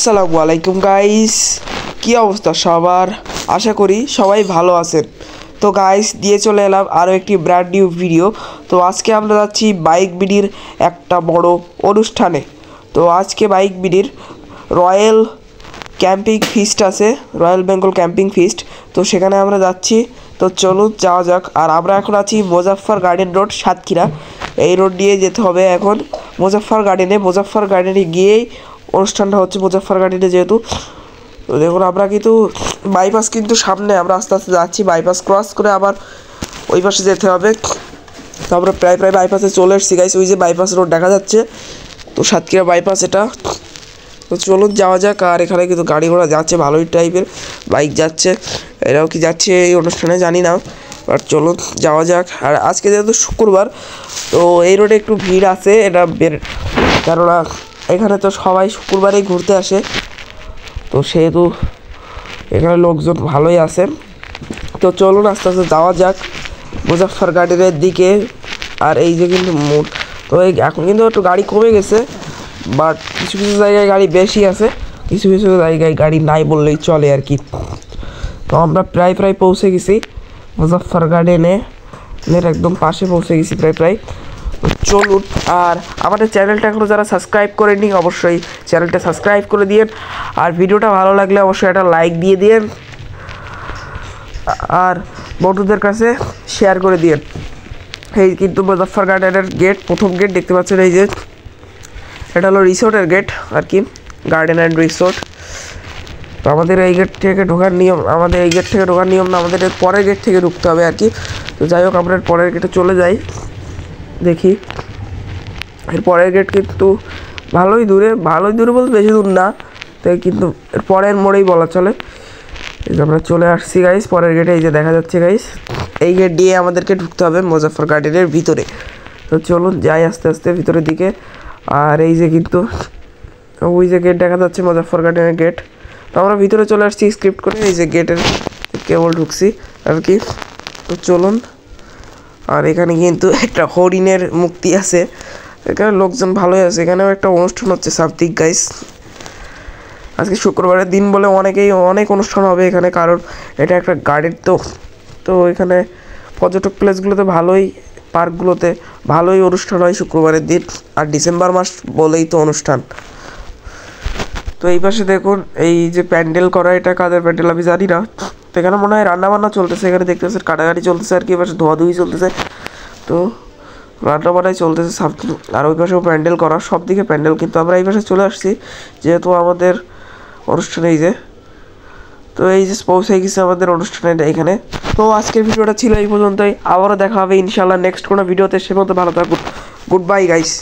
আসসালামু আলাইকুম গাইস, কি অবস্থা সবার? আশা করি সবাই ভালো আছেন। তো গাইস, দিয়ে চলে এলাম আরও একটি ব্র্যান্ড নিউ ভিডিও। তো আজকে আমরা যাচ্ছি বাইক বিডির একটা বড় অনুষ্ঠানে। তো আজকে বাইক বিডির রয়্যাল ক্যাম্পিং ফিস্ট আছে, রয়্যাল বেঙ্গল ক্যাম্পিং ফিস্ট। তো সেখানে আমরা যাচ্ছি। তো চলুন যাওয়া যাক। আর আমরা এখন আছি মুজাফফর গার্ডেন রোড, সাতক্ষীরা। এই রোড দিয়ে যেতে হবে এখন মুজাফফর গার্ডেনে। মুজাফফর গার্ডেনে গিয়েই অনুষ্ঠানটা হচ্ছে, মুজাফফর গার্ডেনে যেহেতু। তো দেখুন, আমরা কিন্তু বাইপাস কিন্তু সামনে, আমরা আস্তে আস্তে যাচ্ছি। বাইপাস ক্রস করে আবার ওই পাশে যেতে হবে। তো আমরা প্রায় বাইপাসে চলে এসেছি গাইস। ওই যে বাইপাস রোড দেখা যাচ্ছে, তো সাতক্ষীরা বাইপাস এটা। তো চলুন যাওয়া যাক। আর এখানে কিন্তু গাড়ি ঘোড়া যাচ্ছে, ভালোই টাইপের বাইক যাচ্ছে। এরাও কি যাচ্ছে এই অনুষ্ঠানে জানি না, বাট চলুন যাওয়া যাক। আর আজকে যেহেতু শুক্রবার, তো এই রোডে একটু ভিড় আছে। এটা কেননা এখানে তো সবাই শুক্রবারেই ঘুরতে আসে, তো সেহেতু এখানে লোকজন ভালোই আছে। তো চলুন আস্তে আস্তে যাওয়া যাক মুজাফফর গার্ডেনের দিকে। আর এই যে কিন্তু তো এখন কিন্তু একটু গাড়ি কমে গেছে, বাট কিছু কিছু জায়গায় গাড়ি বেশি আছে, কিছু কিছু জায়গায় গাড়ি নাই বললেই চলে আর কি। তো আমরা প্রায় পৌঁছে গেছি মুজাফফর গার্ডেনে, একদম পাশে পৌঁছে গেছি প্রায়। চলুন। আর আমাদের চ্যানেলটা এখনও যারা সাবস্ক্রাইব করেনি, অবশ্যই চ্যানেলটা সাবস্ক্রাইব করে দিন। আর ভিডিওটা ভালো লাগলে অবশ্যই একটা লাইক দিয়ে দিন, আর বন্ধুদের কাছে শেয়ার করে দিন। এই কিন্তু মুজাফফর গার্ডেনের গেট, প্রথম গেট দেখতে পাচ্ছেন। এই যে এটা হলো রিসোর্টের গেট আর কি, গার্ডেন অ্যান্ড রিসোর্ট। তো আমাদের এই গেট থেকে ঢোকার নিয়ম, আমাদের এই গেট থেকে ঢোকার নিয়ম না, আমাদের পরের গেট থেকে ঢুকতে হবে আর কি। তো যাই হোক, আমরা পরের গেটে চলে যাই। দেখি এর পরের গেট কিন্তু ভালোই দূরে বলতে বেশি দূর না, তাই কিন্তু এর পরের মোড়েই বলা চলে। এই যে আমরা চলে আসছি গাইস পরের গেটে, এই যে দেখা যাচ্ছে গাইস। এই গেট দিয়ে আমাদেরকে ঢুকতে হবে মুজাফফর গার্ডেনের ভিতরে। তো চলুন যাই আস্তে আস্তে ভিতরের দিকে। আর এই যে কিন্তু ওই যে গেট দেখা যাচ্ছে মুজাফফর গার্ডেনের গেট। তো আমরা ভিতরে চলে আসছি স্ক্রিপ্ট করে, এই যে গেটের কেবল ঢুকছি আর কি। তো চলুন। আর এখানে কিন্তু একটা হরিণের মূর্তি আছে, এখানে লোকজন ভালোই আছে। এখানেও একটা অনুষ্ঠান হচ্ছে সামথিং গাইস। আজকে শুক্রবারের দিন বলে অনেক অনুষ্ঠান হবে এখানে, কারণ এটা একটা গার্ডেন। তো এখানে পর্যটক প্লেসগুলোতে ভালোই, পার্কগুলোতে ভালোই অনুষ্ঠান হয় শুক্রবারের দিন। আর ডিসেম্বর মাস বলেই তো অনুষ্ঠান। তো এই পাশে দেখুন, এই যে প্যান্ডেল করা, এটা কাদের প্যান্ডেল আমি জানি না। তো এখানে মনে হয় রান্নাবান্না চলতেছে, এখানে দেখতে পাচ্ছেন কাটাকাটি চলতেছে আর কি। এ পাশে ধোয়াধুয়ি চলতেছে, তো রান্নাবান্নাই চলতেছে সামথিং। আর ওই পাশেও প্যান্ডেল করা, সব দিকে প্যান্ডেল। কিন্তু আমরা এই পাশে চলে আসছি যেহেতু আমাদের অনুষ্ঠানে, এই যে তো এই যে পৌঁছে গেছে আমাদের অনুষ্ঠানে এখানে। তো আজকের ভিডিওটা ছিল এই পর্যন্তই, আবারও দেখা হবে ইনশাআল্লাহ নেক্সট কোনো ভিডিওতে। সে মতো ভালো থাকুন, গুড বাই গাইস।